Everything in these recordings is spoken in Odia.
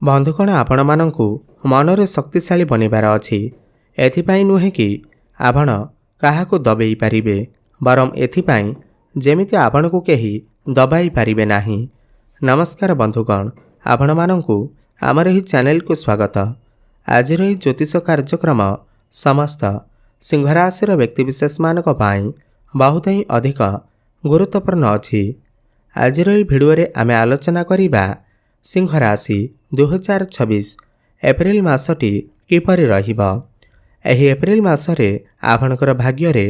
ବନ୍ଧୁଗଣ ଆପଣମାନଙ୍କୁ ମନରେ ଶକ୍ତିଶାଳୀ ବନିବାର ଅଛି। ଏଥିପାଇଁ ନୁହେଁ କି ଆପଣ କାହାକୁ ଦବେଇ ପାରିବେ, ବରଂ ଏଥିପାଇଁ ଯେମିତି ଆପଣଙ୍କୁ କେହି ଦବାଇ ପାରିବେ ନାହିଁ। ନମସ୍କାର ବନ୍ଧୁଗଣ, ଆପଣମାନଙ୍କୁ ଆମର ଏହି ଚ୍ୟାନେଲକୁ ସ୍ୱାଗତ। ଆଜିର ଏହି ଜ୍ୟୋତିଷ କାର୍ଯ୍ୟକ୍ରମ ସମସ୍ତ ସିଂହରାଶିର ବ୍ୟକ୍ତିବିଶେଷମାନଙ୍କ ପାଇଁ ବହୁତ ହିଁ ଅଧିକ ଗୁରୁତ୍ୱପୂର୍ଣ୍ଣ ଅଛି। ଆଜିର ଏହି ଭିଡ଼ିଓରେ ଆମେ ଆଲୋଚନା କରିବା ସିଂହରାଶି 2026 ଏପ୍ରିଲ ମାସଟି କିପରି ରହିବ। ଏହି ଏପ୍ରିଲ ମାସରେ ଆପଣଙ୍କର ଭାଗ୍ୟରେ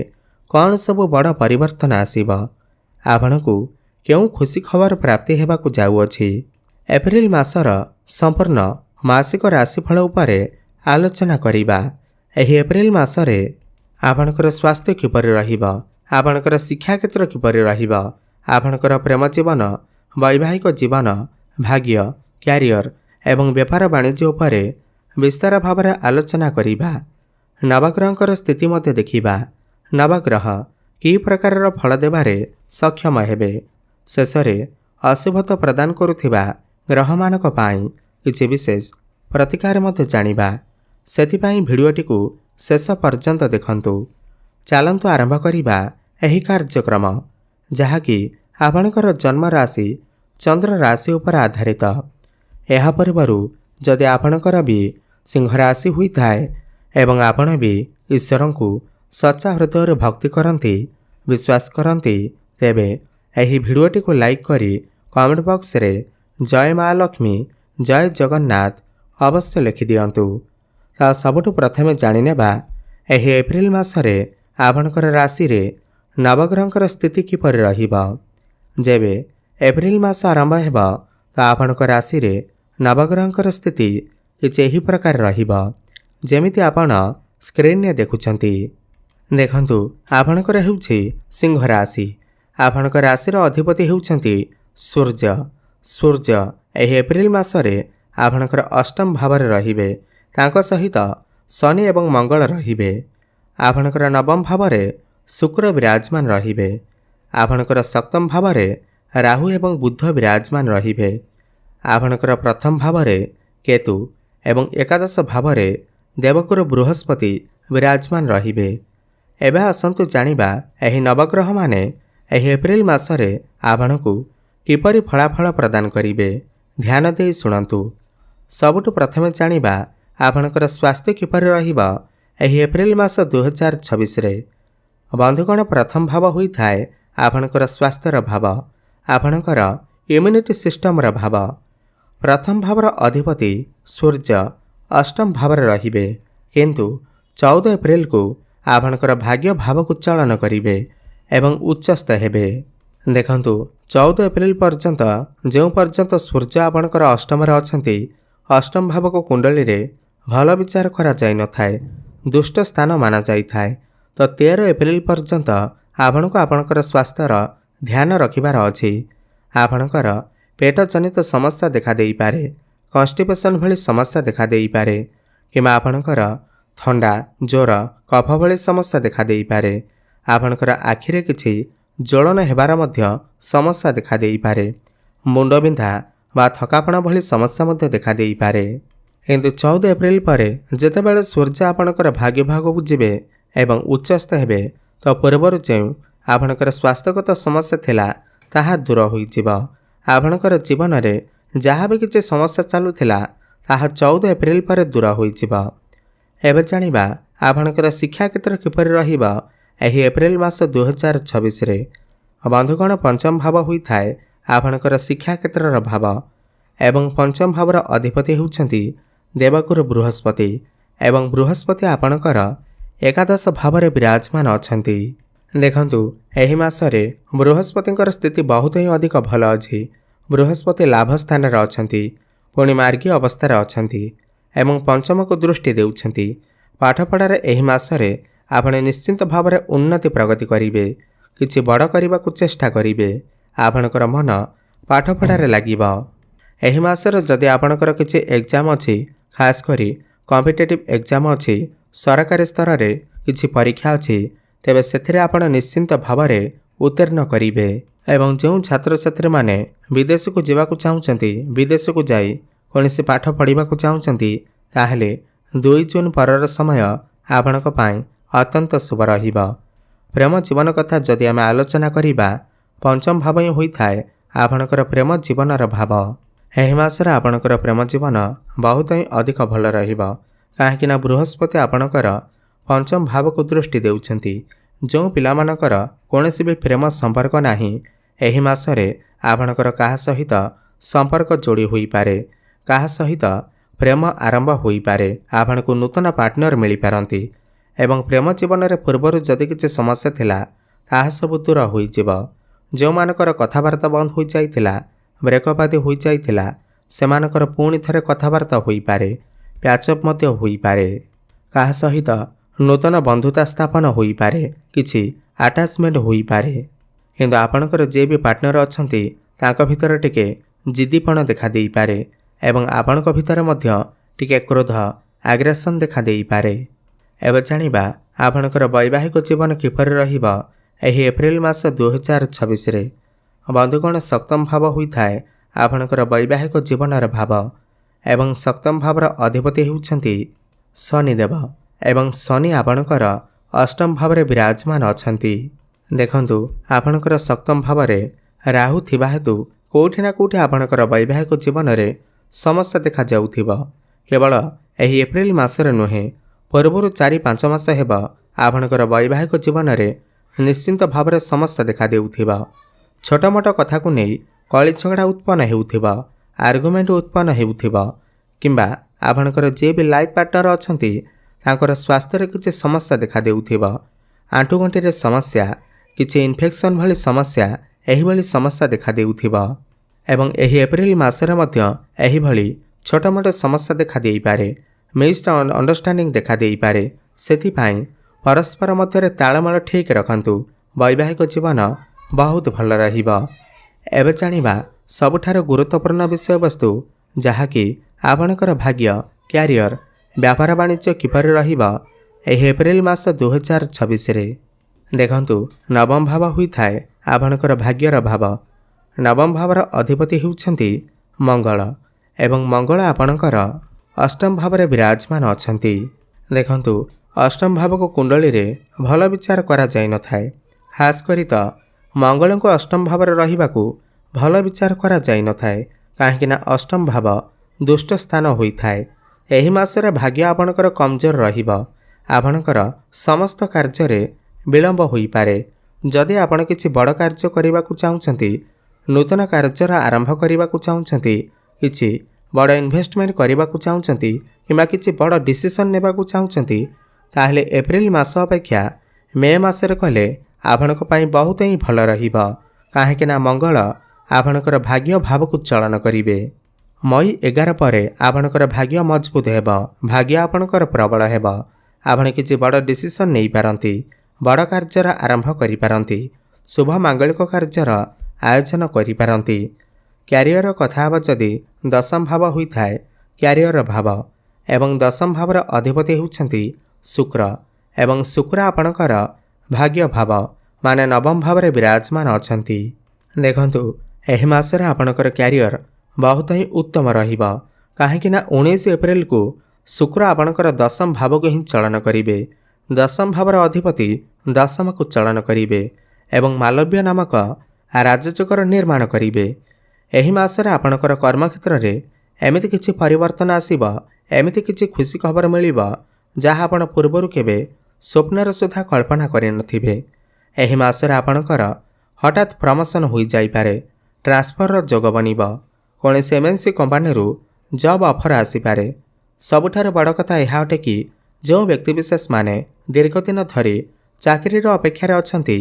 କ'ଣ ସବୁ ବଡ଼ ପରିବର୍ତ୍ତନ ଆସିବ, ଆପଣଙ୍କୁ କେଉଁ ଖୁସି ଖବର ପ୍ରାପ୍ତି ହେବାକୁ ଯାଉଅଛି। ଏପ୍ରିଲ ମାସର ସମ୍ପୂର୍ଣ୍ଣ ମାସିକ ରାଶିଫଳ ଉପରେ ଆଲୋଚନା କରିବା। ଏହି ଏପ୍ରିଲ ମାସରେ ଆପଣଙ୍କର ସ୍ୱାସ୍ଥ୍ୟ କିପରି ରହିବ, ଆପଣଙ୍କର ଶିକ୍ଷାକ୍ଷେତ୍ର କିପରି ରହିବ, ଆପଣଙ୍କର ପ୍ରେମ ଜୀବନ, ବୈବାହିକ ଜୀବନ, ଭାଗ୍ୟ, କ୍ୟାରିୟର ଏବଂ ବେପାର ବାଣିଜ୍ୟ ଉପରେ ବିସ୍ତାର ଭାବରେ ଆଲୋଚନା କରିବା। ନବଗ୍ରହଙ୍କର ସ୍ଥିତି ମଧ୍ୟ ଦେଖିବା। ନବଗ୍ରହ କି ପ୍ରକାରର ଫଳ ଦେବାରେ ସକ୍ଷମ ହେବେ। ଶେଷରେ ଅଶୁଭତ୍ୱ ପ୍ରଦାନ କରୁଥିବା ଗ୍ରହମାନଙ୍କ ପାଇଁ କିଛି ବିଶେଷ ପ୍ରତିକାର ମଧ୍ୟ ଜାଣିବା। ସେଥିପାଇଁ ଭିଡ଼ିଓଟିକୁ ଶେଷ ପର୍ଯ୍ୟନ୍ତ ଦେଖନ୍ତୁ। ଚାଲନ୍ତୁ ଆରମ୍ଭ କରିବା ଏହି କାର୍ଯ୍ୟକ୍ରମ, ଯାହାକି ଆପଣଙ୍କର ଜନ୍ମ ରାଶି ଚନ୍ଦ୍ର ରାଶି ଉପରେ ଆଧାରିତ। ଏହା ପୂର୍ବରୁ ଯଦି ଆପଣଙ୍କର ବି ସିଂହ ରାଶି ହୋଇଥାଏ ଏବଂ ଆପଣ ବି ଈଶ୍ୱରଙ୍କୁ ସଚ୍ଚା ହୃଦୟରୁ ଭକ୍ତି କରନ୍ତି, ବିଶ୍ୱାସ କରନ୍ତି, ତେବେ ଏହି ଭିଡ଼ିଓଟିକୁ ଲାଇକ୍ କରି କମେଣ୍ଟ ବକ୍ସରେ ଜୟ ମା ଲକ୍ଷ୍ମୀ, ଜୟ ଜଗନ୍ନାଥ ଅବଶ୍ୟ ଲେଖିଦିଅନ୍ତୁ। ତ ସବୁଠୁ ପ୍ରଥମେ ଜାଣିନେବା ଏହି ଏପ୍ରିଲ ମାସରେ ଆପଣଙ୍କର ରାଶିରେ ନବଗ୍ରହଙ୍କର ସ୍ଥିତି କିପରି ରହିବ। ଯେବେ ଏପ୍ରିଲ ମାସ ଆରମ୍ଭ ହେବ ତ ଆପଣଙ୍କ ରାଶିରେ ନବଗ୍ରହଙ୍କର ସ୍ଥିତି କିଛି ଏହି ପ୍ରକାର ରହିବ, ଯେମିତି ଆପଣ ସ୍କ୍ରିନରେ ଦେଖୁଛନ୍ତି। ଦେଖନ୍ତୁ, ଆପଣଙ୍କର ହେଉଛି ସିଂହ ରାଶି। ଆପଣଙ୍କ ରାଶିର ଅଧିପତି ହେଉଛନ୍ତି ସୂର୍ଯ୍ୟ। ସୂର୍ଯ୍ୟ ଏହି ଏପ୍ରିଲ ମାସରେ ଆପଣଙ୍କର ଅଷ୍ଟମ ଭାବରେ ରହିବେ। ତାଙ୍କ ସହିତ ଶନି ଏବଂ ମଙ୍ଗଳ ରହିବେ। ଆପଣଙ୍କର ନବମ ଭାବରେ ଶୁକ୍ର ବିରାଜମାନ ରହିବେ। ଆପଣଙ୍କର ସପ୍ତମ ଭାବରେ ରାହୁ ଏବଂ ବୁଧ ବିରାଜମାନ ରହିବେ। ଆପଣଙ୍କର ପ୍ରଥମ ଭାବରେ କେତୁ ଏବଂ ଏକାଦଶ ଭାବରେ ଦେବଗୁରୁ ବୃହସ୍ପତି ବିରାଜମାନ ରହିବେ। ଏବେ ଆସନ୍ତୁ ଜାଣିବା ଏହି ନବଗ୍ରହମାନେ ଏହି ଏପ୍ରିଲ ମାସରେ ଆପଣଙ୍କୁ କିପରି ଫଳାଫଳ ପ୍ରଦାନ କରିବେ। ଧ୍ୟାନ ଦେଇ ଶୁଣନ୍ତୁ। ସବୁଠୁ ପ୍ରଥମେ ଜାଣିବା ଆପଣଙ୍କର ସ୍ୱାସ୍ଥ୍ୟ କିପରି ରହିବ ଏହି ଏପ୍ରିଲ ମାସ 2026ରେ। ବନ୍ଧୁଗଣ, ପ୍ରଥମ ଭାବ ହୋଇଥାଏ ଆପଣଙ୍କର ସ୍ୱାସ୍ଥ୍ୟର ଭାବ, ଆପଣଙ୍କର ଇମ୍ୟୁନିଟି ସିଷ୍ଟମର ଭାବ। ପ୍ରଥମ ଭାବର ଅଧିପତି ସୂର୍ଯ୍ୟ ଅଷ୍ଟମ ଭାବରେ ରହିବେ, କିନ୍ତୁ 14 ଏପ୍ରିଲକୁ ଆପଣଙ୍କର ଭାଗ୍ୟ ଭାବକୁ ଚଳନ କରିବେ ଏବଂ ଉଚ୍ଚସ୍ଥ ହେବେ। ଦେଖନ୍ତୁ, 14 ଏପ୍ରିଲ ପର୍ଯ୍ୟନ୍ତ ଯେଉଁ ପର୍ଯ୍ୟନ୍ତ ସୂର୍ଯ୍ୟ ଆପଣଙ୍କର ଅଷ୍ଟମରେ ଅଛନ୍ତି, ଅଷ୍ଟମ ଭାବକୁ କୁଣ୍ଡଳୀରେ ଭଲ ବିଚାର କରାଯାଇନଥାଏ, ଦୁଷ୍ଟ ସ୍ଥାନ ମାନାଯାଇଥାଏ। ତ 13 ଏପ୍ରିଲ ପର୍ଯ୍ୟନ୍ତ ଆପଣଙ୍କୁ ଆପଣଙ୍କର ସ୍ୱାସ୍ଥ୍ୟର ଧ୍ୟାନ ରଖିବାର ଅଛି। ଆପଣଙ୍କର ପେଟ ଜନିତ ସମସ୍ୟା ଦେଖାଦେଇପାରେ, କନଷ୍ଟିପେସନ୍ ଭଳି ସମସ୍ୟା ଦେଖାଦେଇପାରେ, କିମ୍ବା ଆପଣଙ୍କର ଥଣ୍ଡା, ଜ୍ୱର, କଫ ଭଳି ସମସ୍ୟା ଦେଖାଦେଇପାରେ। ଆପଣଙ୍କର ଆଖିରେ କିଛି ଜ୍ୱଳନ ହେବାର ମଧ୍ୟ ସମସ୍ୟା ଦେଖାଦେଇପାରେ। ମୁଣ୍ଡବିନ୍ଧା ବା ଥକାପଣ ଭଳି ସମସ୍ୟା ମଧ୍ୟ ଦେଖାଦେଇପାରେ। କିନ୍ତୁ 14 ଏପ୍ରିଲ ପରେ ଯେତେବେଳେ ସୂର୍ଯ୍ୟ ଆପଣଙ୍କର ଭାଗ୍ୟ ଭାଗକୁ ଯିବେ ଏବଂ ଉଚ୍ଚସ୍ଥ ହେବେ, ତ ପୂର୍ବରୁ ଯେଉଁ ଆପଣଙ୍କର ସ୍ୱାସ୍ଥ୍ୟଗତ ସମସ୍ୟା ଥିଲା ତାହା ଦୂର ହୋଇଯିବ। ଆପଣଙ୍କର ଜୀବନରେ ଯାହା ବି କିଛି ସମସ୍ୟା ଚାଲୁଥିଲା ତାହା 14 ଏପ୍ରିଲ ପରେ ଦୂର ହୋଇଯିବ। ଏବେ ଜାଣିବା ଆପଣଙ୍କର ଶିକ୍ଷାକ୍ଷେତ୍ର କିପରି ରହିବ ଏହି ଏପ୍ରିଲ ମାସ 2026ରେ। ବନ୍ଧୁଗଣ, ପଞ୍ଚମ ଭାବ ହୋଇଥାଏ ଆପଣଙ୍କର ଶିକ୍ଷାକ୍ଷେତ୍ରର ଭାବ ଏବଂ ପଞ୍ଚମ ଭାବର ଅଧିପତି ହେଉଛନ୍ତି ଦେବଗୁରୁ ବୃହସ୍ପତି ଏବଂ ବୃହସ୍ପତି ଆପଣଙ୍କର ଏକାଦଶ ଭାବରେ ବିରାଜମାନ ଅଛନ୍ତି। ଦେଖନ୍ତୁ, ଏହି ମାସରେ ବୃହସ୍ପତିଙ୍କର ସ୍ଥିତି ବହୁତ ହିଁ ଅଧିକ ଭଲ ଅଛି। ବୃହସ୍ପତି ଲାଭ ସ୍ଥାନରେ ଅଛନ୍ତି, ପୁଣି ମାର୍ଗୀ ଅବସ୍ଥାରେ ଅଛନ୍ତି ଏବଂ ପଞ୍ଚମକୁ ଦୃଷ୍ଟି ଦେଉଛନ୍ତି। ପାଠପଢ଼ାରେ ଏହି ମାସରେ ଆପଣ ନିଶ୍ଚିନ୍ତ ଭାବରେ ଉନ୍ନତି ପ୍ରଗତି କରିବେ। କିଛି ବଡ଼ କରିବାକୁ ଚେଷ୍ଟା କରିବେ। ଆପଣଙ୍କର ମନ ପାଠପଢ଼ାରେ ଲାଗିବ। ଏହି ମାସରେ ଯଦି ଆପଣଙ୍କର କିଛି ଏକ୍ଜାମ ଅଛି, ଖାସ୍ କରି କମ୍ପିଟେଟିଭ୍ ଏକ୍ଜାମ ଅଛି, ସରକାରୀ ସ୍ତରରେ କିଛି ପରୀକ୍ଷା ଅଛି, ତେବେ ସେଥିରେ ଆପଣ ନିଶ୍ଚିନ୍ତ ଭାବରେ ଉତ୍ତୀର୍ଣ୍ଣ କରିବେ। ଏବଂ ଯେଉଁ ଛାତ୍ରଛାତ୍ରୀମାନେ ବିଦେଶକୁ ଯିବାକୁ ଚାହୁଁଛନ୍ତି, ବିଦେଶକୁ ଯାଇ କୌଣସି ପାଠ ପଢ଼ିବାକୁ ଚାହୁଁଛନ୍ତି ତାହେଲେ 2 ଜୁନ୍ ପରର ସମୟ ଆପଣଙ୍କ ପାଇଁ ଅତ୍ୟନ୍ତ ଶୁଭ ରହିବ। ପ୍ରେମ ଜୀବନ କଥା ଯଦି ଆମେ ଆଲୋଚନା କରିବା, ପଞ୍ଚମ ଭାବ ହିଁ ହୋଇଥାଏ ଆପଣଙ୍କର ପ୍ରେମ ଜୀବନର ଭାବ। ଏହି ମାସରେ ଆପଣଙ୍କର ପ୍ରେମ ଜୀବନ ବହୁତ ହିଁ ଅଧିକ ଭଲ ରହିବ, କାହିଁକିନା ବୃହସ୍ପତି ଆପଣଙ୍କର ପଞ୍ଚମ ଭାବକୁ ଦୃଷ୍ଟି ଦେଉଛନ୍ତି। ଯେଉଁ ପିଲାମାନଙ୍କର କୌଣସି ବି ପ୍ରେମ ସମ୍ପର୍କ ନାହିଁ, ଏହି ମାସରେ ଆପଣଙ୍କର କାହା ସହିତ ସମ୍ପର୍କ ଯୋଡ଼ି ହୋଇପାରେ, କାହା ସହିତ ପ୍ରେମ ଆରମ୍ଭ ହୋଇପାରେ, ଆପଣଙ୍କୁ ନୂତନ ପାର୍ଟନର ମିଳିପାରନ୍ତି ଏବଂ ପ୍ରେମ ଜୀବନରେ ପୂର୍ବରୁ ଯଦି କିଛି ସମସ୍ୟା ଥିଲା ତାହା ସବୁ ଦୂର ହୋଇଯିବ। ଯେଉଁମାନଙ୍କର କଥାବାର୍ତ୍ତା ବନ୍ଦ ହୋଇଯାଇଥିଲା, ବ୍ରେକଅପ୍ ଆଦି ହୋଇଯାଇଥିଲା, ସେମାନଙ୍କର ପୁଣି ଥରେ କଥାବାର୍ତ୍ତା ହୋଇପାରେ, ପ୍ୟାଚଅପ୍ ମଧ୍ୟ ହୋଇପାରେ। କାହା ସହିତ ନୂତନ ବନ୍ଧୁତା ସ୍ଥାପନ ହୋଇପାରେ, କିଛି ଆଟାଚମେଣ୍ଟ ହୋଇପାରେ। କିନ୍ତୁ ଆପଣଙ୍କର ଯିଏ ବି ପାର୍ଟନର ଅଛନ୍ତି ତାଙ୍କ ଭିତରେ ଟିକେ ଜିଦିପଣ ଦେଖାଦେଇପାରେ ଏବଂ ଆପଣଙ୍କ ଭିତରେ ମଧ୍ୟ ଟିକେ କ୍ରୋଧ, ଆଗ୍ରେସନ୍ ଦେଖାଦେଇପାରେ। ଏବେ ଜାଣିବା ଆପଣଙ୍କର ବୈବାହିକ ଜୀବନ କିପରି ରହିବ ଏହି ଏପ୍ରିଲ ମାସ 2026ରେ। ବନ୍ଧୁଗଣ, ସପ୍ତମ ଭାବ ହୋଇଥାଏ ଆପଣଙ୍କର ବୈବାହିକ ଜୀବନର ଭାବ ଏବଂ ସପ୍ତମ ଭାବର ଅଧିପତି ହେଉଛନ୍ତି ଶନିଦେବ ଏବଂ ଶନି ଆପଣଙ୍କର ଅଷ୍ଟମ ଭାବରେ ବିରାଜମାନ ଅଛନ୍ତି। ଦେଖନ୍ତୁ, ଆପଣଙ୍କର ସପ୍ତମ ଭାବରେ ରାହୁ ଥିବା ହେତୁ କେଉଁଠି ନା କେଉଁଠି ଆପଣଙ୍କର ବୈବାହିକ ଜୀବନରେ ସମସ୍ୟା ଦେଖାଯାଉଥିବ। କେବଳ ଏହି ଏପ୍ରିଲ ମାସରେ ନୁହେଁ, ପୂର୍ବରୁ 4-5 ମାସ ହେବ ଆପଣଙ୍କର ବୈବାହିକ ଜୀବନରେ ନିଶ୍ଚିନ୍ତ ଭାବରେ ସମସ୍ୟା ଦେଖାଦେଉଥିବ। ଛୋଟ ମୋଟ କଥାକୁ ନେଇ କଳି ଝଗଡ଼ା ଉତ୍ପନ୍ନ ହେଉଥିବ, ଆର୍ଗୁମେଣ୍ଟ ଉତ୍ପନ୍ନ ହେଉଥିବ କିମ୍ବା ଆପଣଙ୍କର ଯିଏ ବି ଲାଇଫ୍ ପାର୍ଟନର ଅଛନ୍ତି ତାଙ୍କର ସ୍ୱାସ୍ଥ୍ୟରେ କିଛି ସମସ୍ୟା ଦେଖାଦେଉଥିବ। ଆଣ୍ଠୁଗଣ୍ଠିରେ ସମସ୍ୟା, କିଛି ଇନଫେକ୍ସନ୍ ଭଳି ସମସ୍ୟା, ଏହିଭଳି ସମସ୍ୟା ଦେଖାଦେଉଥିବ ଏବଂ ଏହି ଏପ୍ରିଲ ମାସରେ ମଧ୍ୟ ଏହିଭଳି ଛୋଟ ମୋଟ ସମସ୍ୟା ଦେଖାଦେଇପାରେ, ମିସ୍ଡ ଅଣ୍ଡରଷ୍ଟାଣ୍ଡିଂ ଦେଖାଦେଇପାରେ। ସେଥିପାଇଁ ପରସ୍ପର ମଧ୍ୟରେ ତାଳମେଳ ଠିକ୍ ରଖନ୍ତୁ, ବୈବାହିକ ଜୀବନ ବହୁତ ଭଲ ରହିବ। ଏବେ ଜାଣିବା ସବୁଠାରୁ ଗୁରୁତ୍ୱପୂର୍ଣ୍ଣ ବିଷୟବସ୍ତୁ, ଯାହାକି ଆପଣଙ୍କର ଭାଗ୍ୟ, କ୍ୟାରିୟର, ବ୍ୟାପାର ବାଣିଜ୍ୟ କିପରି ରହିବ ଏହି ଏପ୍ରିଲ ମାସ 2026ରେ। ଦେଖନ୍ତୁ, ନବମ ଭାବ ହୋଇଥାଏ ଆପଣଙ୍କର ଭାଗ୍ୟର ଭାବ। ନବମ ଭାବର ଅଧିପତି ହେଉଛନ୍ତି ମଙ୍ଗଳ ଏବଂ ମଙ୍ଗଳ ଆପଣଙ୍କର ଅଷ୍ଟମ ଭାବରେ ବିରାଜମାନ ଅଛନ୍ତି। ଦେଖନ୍ତୁ, ଅଷ୍ଟମ ଭାବକୁ କୁଣ୍ଡଳୀରେ ଭଲ ବିଚାର କରାଯାଇନଥାଏ। ଖାସ୍ କରି ତ ମଙ୍ଗଳଙ୍କୁ ଅଷ୍ଟମ ଭାବରେ ରହିବାକୁ ଭଲ ବିଚାର କରାଯାଇନଥାଏ, କାହିଁକିନା ଅଷ୍ଟମ ଭାବ ଦୁଷ୍ଟ ସ୍ଥାନ ହୋଇଥାଏ। ଏହି ମାସରେ ଭାଗ୍ୟ ଆପଣଙ୍କର କମଜୋର ରହିବ। ଆପଣଙ୍କର ସମସ୍ତ କାର୍ଯ୍ୟରେ ବିଳମ୍ବ ହୋଇପାରେ। ଯଦି ଆପଣ କିଛି ବଡ଼ କାର୍ଯ୍ୟ କରିବାକୁ ଚାହୁଁଛନ୍ତି, ନୂତନ କାର୍ଯ୍ୟର ଆରମ୍ଭ କରିବାକୁ ଚାହୁଁଛନ୍ତି, କିଛି ବଡ଼ ଇନଭେଷ୍ଟମେଣ୍ଟ କରିବାକୁ ଚାହୁଁଛନ୍ତି କିମ୍ବା କିଛି ବଡ଼ ଡିସିସନ୍ ନେବାକୁ ଚାହୁଁଛନ୍ତି, ତାହେଲେ ଏପ୍ରିଲ ମାସ ଅପେକ୍ଷା ମେ ମାସରେ କଲେ ଆପଣଙ୍କ ପାଇଁ ବହୁତ ହିଁ ଭଲ ରହିବ, କାହିଁକିନା ମଙ୍ଗଳ ଆପଣଙ୍କର ଭାଗ୍ୟ ଭାବକୁ ଚଳନ କରିବେ। ମଇ 11 ପରେ ଆପଣଙ୍କର ଭାଗ୍ୟ ମଜବୁତ ହେବ, ଭାଗ୍ୟ ଆପଣଙ୍କର ପ୍ରବଳ ହେବ। ଆପଣ କିଛି ବଡ଼ ଡିସିସନ୍ ନେଇପାରନ୍ତି, ବଡ଼ କାର୍ଯ୍ୟର ଆରମ୍ଭ କରିପାରନ୍ତି, ଶୁଭ ମାଙ୍ଗଳିକ କାର୍ଯ୍ୟର ଆୟୋଜନ କରିପାରନ୍ତି। କ୍ୟାରିୟର କଥା ହେବ ଯଦି, ଦଶମ ଭାବ ହୋଇଥାଏ କ୍ୟାରିୟର ଭାବ ଏବଂ ଦଶମ ଭାବର ଅଧିପତି ହେଉଛନ୍ତି ଶୁକ୍ର ଏବଂ ଶୁକ୍ର ଆପଣଙ୍କର ଭାଗ୍ୟ ଭାବ ମାନେ ନବମ ଭାବରେ ବିରାଜମାନ ଅଛନ୍ତି। ଦେଖନ୍ତୁ, ଏହି ମାସରେ ଆପଣଙ୍କର କ୍ୟାରିୟର ବହୁତ ହିଁ ଉତ୍ତମ ରହିବ, କାହିଁକିନା 19 ଏପ୍ରିଲକୁ ଶୁକ୍ର ଆପଣଙ୍କର ଦଶମ ଭାବକୁ ହିଁ ଚଳନ କରିବେ। ଦଶମ ଭାବର ଅଧିପତି ଦଶମକୁ ଚଳନ କରିବେ ଏବଂ ମାଲବ୍ୟ ନାମକ ରାଜଯୋଗର ନିର୍ମାଣ କରିବେ। ଏହି ମାସରେ ଆପଣଙ୍କର କର୍ମକ୍ଷେତ୍ରରେ ଏମିତି କିଛି ପରିବର୍ତ୍ତନ ଆସିବ, ଏମିତି କିଛି ଖୁସି ଖବର ମିଳିବ ଯାହା ଆପଣ ପୂର୍ବରୁ କେବେ ସ୍ୱପ୍ନରେ ସୁଦ୍ଧା କଳ୍ପନା କରିନଥିବେ। ଏହି ମାସରେ ଆପଣଙ୍କର ହଠାତ୍ ପ୍ରମୋସନ୍ ହୋଇଯାଇପାରେ, ଟ୍ରାନ୍ସଫରର ଯୋଗ ବନିବ, କୌଣସି MNC କମ୍ପାନୀରୁ ଜବ୍ ଅଫର୍ ଆସିପାରେ। ସବୁଠାରୁ ବଡ଼ କଥା ଏହା ଅଟେ କି ଯେଉଁ ବ୍ୟକ୍ତିବିଶେଷମାନେ ଦୀର୍ଘଦିନ ଧରି ଚାକିରିର ଅପେକ୍ଷାରେ ଅଛନ୍ତି,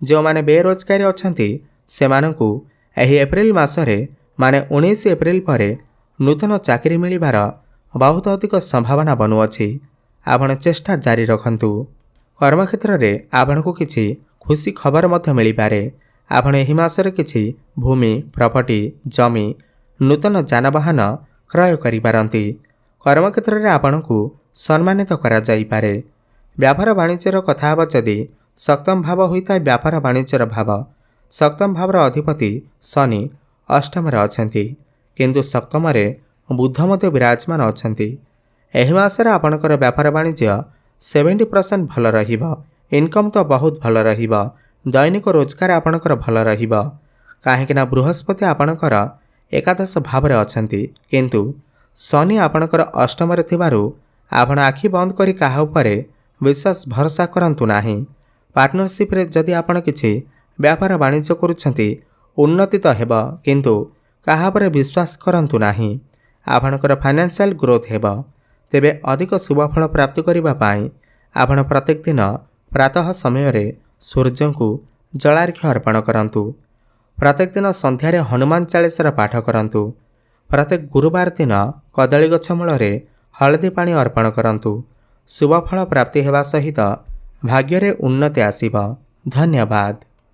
ଯେଉଁମାନେ ବେରୋଜଗାରୀ ଅଛନ୍ତି, ସେମାନଙ୍କୁ ଏହି ଏପ୍ରିଲ ମାସରେ ମାନେ 19 ଏପ୍ରିଲ ପରେ ନୂତନ ଚାକିରି ମିଳିବାର ବହୁତ ଅଧିକ ସମ୍ଭାବନା ବନୁଅଛି। ଆପଣ ଚେଷ୍ଟା ଜାରି ରଖନ୍ତୁ। କର୍ମକ୍ଷେତ୍ରରେ ଆପଣଙ୍କୁ କିଛି ଖୁସି ଖବର ମଧ୍ୟ ମିଳିପାରେ। ଆପଣ ଏହି ମାସରେ କିଛି ଭୂମି, ପ୍ରପର୍ଟି, ଜମି, ନୂତନ ଯାନବାହନ କ୍ରୟ କରିପାରନ୍ତି। କର୍ମକ୍ଷେତ୍ରରେ ଆପଣଙ୍କୁ ସମ୍ମାନିତ କରାଯାଇପାରେ। ବ୍ୟାପାର ବାଣିଜ୍ୟର କଥା ହେବ ଯଦି, ସପ୍ତମ ଭାବ ହୋଇଥାଏ ବ୍ୟାପାର ବାଣିଜ୍ୟର ଭାବ। ସପ୍ତମ ଭାବର ଅଧିପତି ଶନି ଅଷ୍ଟମରେ ଅଛନ୍ତି, କିନ୍ତୁ ସପ୍ତମରେ ବୁଧ ମଧ୍ୟ ବିରାଜମାନ ଅଛନ୍ତି। ଏହି ମାସରେ ଆପଣଙ୍କର ବ୍ୟାପାର ବାଣିଜ୍ୟ 70% ଭଲ ରହିବ। ଇନକମ୍ ତ ବହୁତ ଭଲ ରହିବ। ଦୈନିକ ରୋଜଗାର ଆପଣଙ୍କର ଭଲ ରହିବ, କାହିଁକିନା ବୃହସ୍ପତି ଆପଣଙ୍କର ଏକାଦଶ ଭାବରେ ଅଛନ୍ତି, କିନ୍ତୁ ଶନି ଆପଣଙ୍କର ଅଷ୍ଟମରେ ଥିବାରୁ ଆପଣ ଆଖି ବନ୍ଦ କରି କାହା ଉପରେ ବିଶ୍ୱାସ ଭରସା କରନ୍ତୁ ନାହିଁ। ପାର୍ଟନରସିପ୍ରେ ଯଦି ଆପଣ କିଛି ବ୍ୟାପାର ବାଣିଜ୍ୟ କରୁଛନ୍ତି, ଉନ୍ନତି ତ ହେବ, କିନ୍ତୁ କାହା ଉପରେ ବିଶ୍ୱାସ କରନ୍ତୁ ନାହିଁ। ଆପଣଙ୍କର ଫାଇନାନ୍ସିଆଲ ଗ୍ରୋଥ୍ ହେବ। ତେବେ ଅଧିକ ଶୁଭଫଳ ପ୍ରାପ୍ତି କରିବା ପାଇଁ ଆପଣ ପ୍ରତ୍ୟେକ ଦିନ ପ୍ରାତଃ ସମୟରେ ସୂର୍ଯ୍ୟଙ୍କୁ ଜଳାର୍ଘ୍ୟ ଅର୍ପଣ କରନ୍ତୁ। ପ୍ରତ୍ୟେକ ଦିନ ସନ୍ଧ୍ୟାରେ ହନୁମାନ ଚାଳିଶାର ପାଠ କରନ୍ତୁ। ପ୍ରତ୍ୟେକ ଗୁରୁବାର ଦିନ କଦଳୀ ଗଛ ମୂଳରେ ହଳଦୀ ପାଣି ଅର୍ପଣ କରନ୍ତୁ। ଶୁଭଫଳ ପ୍ରାପ୍ତି ହେବା ସହିତ ଭାଗ୍ୟରେ ଉନ୍ନତି ଆସିବ। ଧନ୍ୟବାଦ।